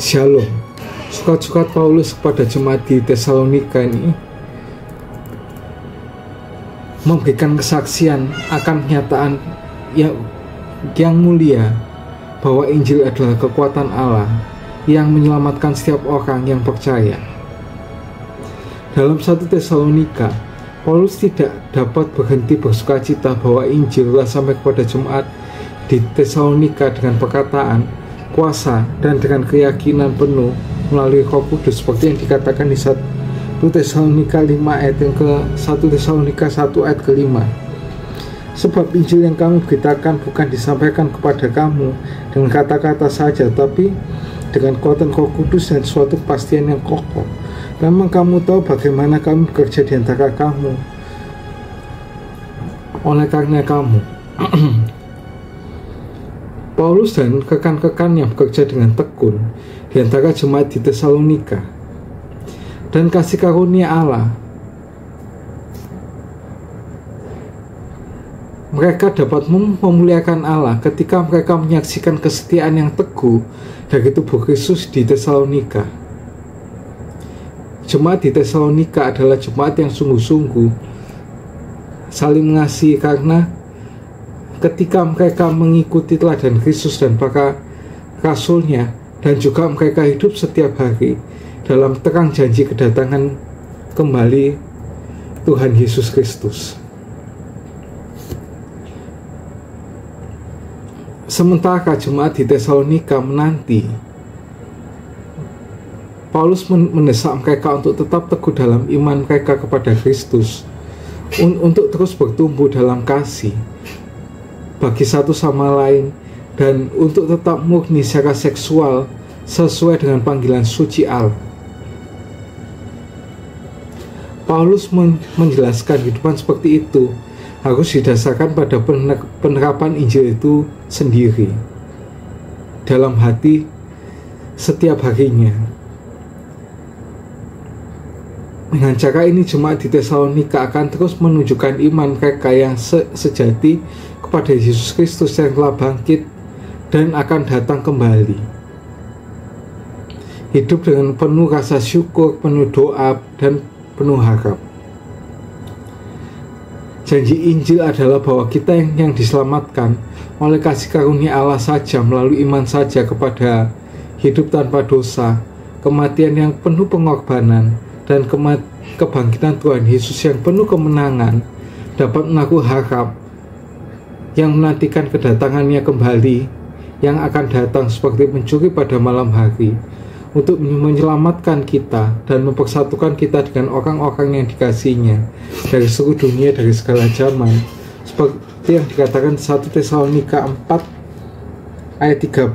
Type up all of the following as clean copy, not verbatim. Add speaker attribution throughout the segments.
Speaker 1: Shalom. Sukat-sukat Paulus kepada jemaat di Tesalonika ini memberikan kesaksian akan kenyataan yang mulia bahwa Injil adalah kekuatan Allah yang menyelamatkan setiap orang yang percaya. Dalam 1 Tesalonika, Paulus tidak dapat berhenti bersukacita bahwa Injil telah sampai kepada jemaat di Tesalonika dengan perkataan, kuasa, dan dengan keyakinan penuh melalui Roh Kudus, seperti yang dikatakan di 1 Tesalonika 5 ayat yang ke 1 Tesalonika 1 ayat ke-5. Sebab Injil yang kamu beritakan bukan disampaikan kepada kamu dengan kata-kata saja, tapi dengan kekuatan Roh Kudus dan suatu kepastian yang kokoh. Memang kamu tahu bagaimana kami bekerja di antara kamu. Oleh karena kamu Paulus dan rekan-rekan yang bekerja dengan tekun di antara jemaat di Tesalonika, dan kasih karunia Allah, mereka dapat memuliakan Allah ketika mereka menyaksikan kesetiaan yang teguh dari tubuh Kristus di Tesalonika. Jemaat di Tesalonika adalah jemaat yang sungguh-sungguh saling mengasihi, karena ketika mereka mengikuti teladan Kristus dan para rasulnya, dan juga mereka hidup setiap hari dalam terang janji kedatangan kembali Tuhan Yesus Kristus. Sementara jemaat di Tesalonika menanti, Paulus mendesak mereka untuk tetap teguh dalam iman mereka kepada Kristus, untuk terus bertumbuh dalam kasih bagi satu sama lain, dan untuk tetap murni secara seksual sesuai dengan panggilan suci Allah. Paulus menjelaskan kehidupan seperti itu harus didasarkan pada penerapan Injil itu sendiri dalam hati setiap harinya. Dengan cara ini, jemaat di Tesalonika akan terus menunjukkan iman mereka yang sejati kepada Yesus Kristus yang telah bangkit dan akan datang kembali. Hidup dengan penuh rasa syukur, penuh doa, dan penuh harap. Janji Injil adalah bahwa kita yang diselamatkan oleh kasih karunia Allah saja, melalui iman saja kepada hidup tanpa dosa, kematian yang penuh pengorbanan, dan kebangkitan Tuhan Yesus yang penuh kemenangan, dapat menaruh harap yang menantikan kedatangannya kembali, yang akan datang seperti pencuri pada malam hari, untuk menyelamatkan kita dan mempersatukan kita dengan orang-orang yang dikasihinya dari seluruh dunia, dari segala zaman, seperti yang dikatakan 1 Tesalonika 4 ayat 13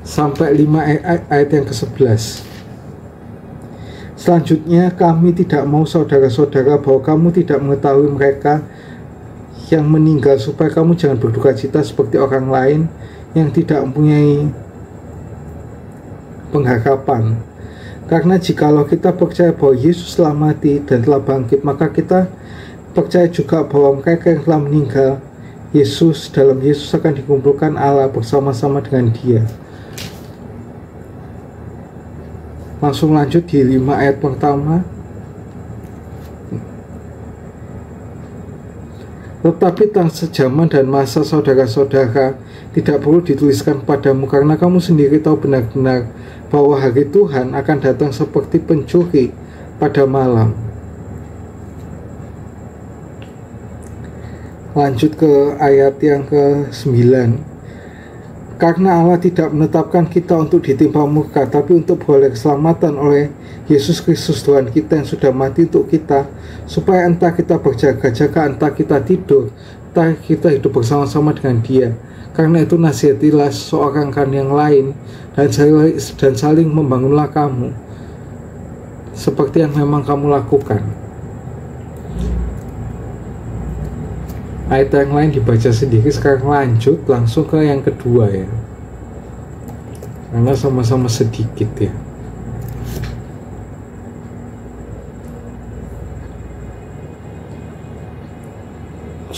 Speaker 1: sampai 5 ayat yang ke-11. Selanjutnya, kami tidak mau saudara-saudara bahwa kamu tidak mengetahui mereka yang meninggal, supaya kamu jangan berduka cita seperti orang lain yang tidak mempunyai pengharapan. Karena jikalau kita percaya bahwa Yesus telah mati dan telah bangkit, maka kita percaya juga bahwa mereka yang telah meninggal dalam Yesus akan dikumpulkan Allah bersama-sama dengan Dia. Langsung lanjut di 5 ayat pertama. Tetapi tentang sejaman dan masa saudara-saudara tidak perlu dituliskan padamu, karena kamu sendiri tahu benar-benar bahwa hari Tuhan akan datang seperti pencuri pada malam. Lanjut ke ayat yang ke-9. Karena Allah tidak menetapkan kita untuk ditimpa murka, tapi untuk beroleh keselamatan oleh Yesus Kristus Tuhan kita yang sudah mati untuk kita, supaya entah kita berjaga-jaga, entah kita tidur, entah kita hidup bersama-sama dengan Dia. Karena itu nasihatilah seorang kan yang lain, dan saling membangunlah kamu, seperti yang memang kamu lakukan. Ayat yang lain dibaca sendiri. Sekarang lanjut langsung ke yang kedua ya, karena sama-sama sedikit ya.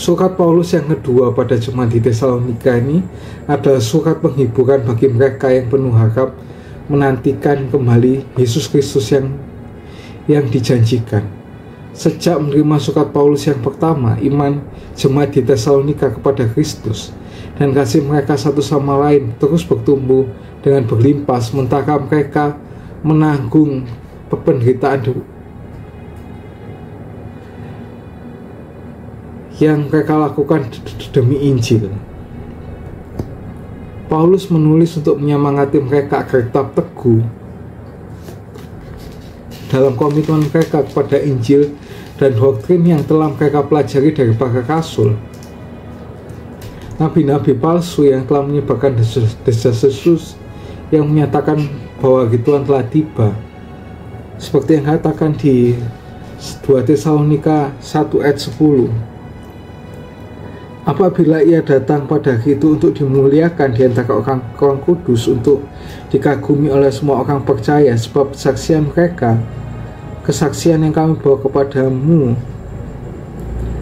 Speaker 1: Surat Paulus yang kedua pada jemaat di Tesalonika ini adalah surat penghiburan bagi mereka yang penuh harap menantikan kembali Yesus Kristus yang dijanjikan. Sejak menerima surat Paulus yang pertama, iman jemaat di Tesalonika kepada Kristus dan kasih mereka satu sama lain terus bertumbuh dengan berlimpah, sementara mereka menanggung penderitaan yang mereka lakukan demi Injil. Paulus menulis untuk menyemangati mereka agar tetap teguh dalam komitmen mereka kepada Injil dan doktrin yang telah mereka pelajari dari para rasul. Nabi-nabi palsu yang telah menyebarkan desas-desus yang menyatakan bahwa Tuhan telah tiba, seperti yang katakan di 2 Tesalonika 1 ayat 10. Apabila ia datang pada hari itu untuk dimuliakan di antara orang kudus, untuk dikagumi oleh semua orang percaya, sebab kesaksian mereka, kesaksian yang kami bawa kepadamu,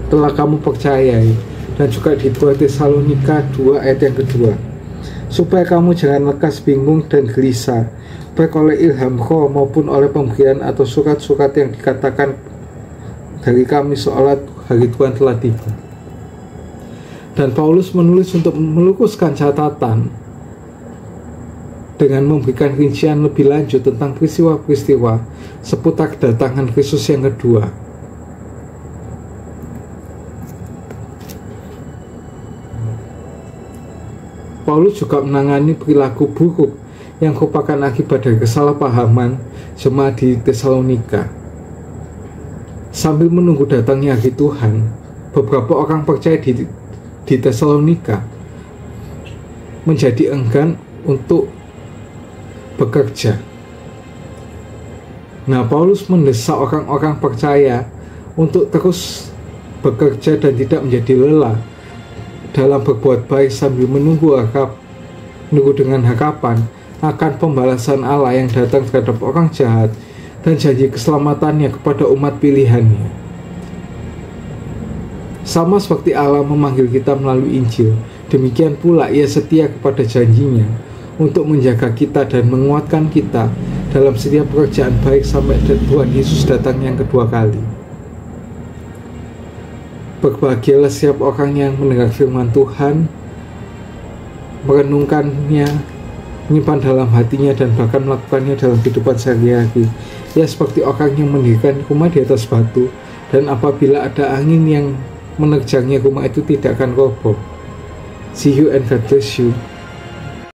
Speaker 1: telah kamu percayai. Dan juga di 2 Tesalonika 2 ayat yang kedua, supaya kamu jangan lekas bingung dan gelisah, baik oleh ilham roh maupun oleh pemberian atau surat-surat yang dikatakan dari kami seolah hari Tuhan telah tiba. Dan Paulus menulis untuk meluruskan catatan dengan memberikan rincian lebih lanjut tentang peristiwa-peristiwa seputar kedatangan Kristus yang kedua. Paulus juga menangani perilaku buruk yang merupakan akibat dari kesalahpahaman jemaat di Tesalonika. Sambil menunggu datangnya hari Tuhan, beberapa orang percaya di Tesalonika menjadi enggan untuk bekerja. Nah, Paulus mendesak orang-orang percaya untuk terus bekerja dan tidak menjadi lelah dalam berbuat baik sambil menunggu dengan harapan akan pembalasan Allah yang datang terhadap orang jahat dan janji keselamatannya kepada umat pilihannya. Sama seperti Allah memanggil kita melalui Injil, demikian pula ia setia kepada janjinya untuk menjaga kita dan menguatkan kita dalam setiap pekerjaan baik sampai Tuhan Yesus datang yang kedua kali. Berbahagialah setiap orang yang mendengar firman Tuhan, merenungkannya, menyimpan dalam hatinya, dan bahkan melakukannya dalam kehidupan sehari-hari. Ya, seperti orang yang mendirikan rumah di atas batu, dan apabila ada angin yang menerjangnya, rumah itu tidak akan roboh. See you and God bless you.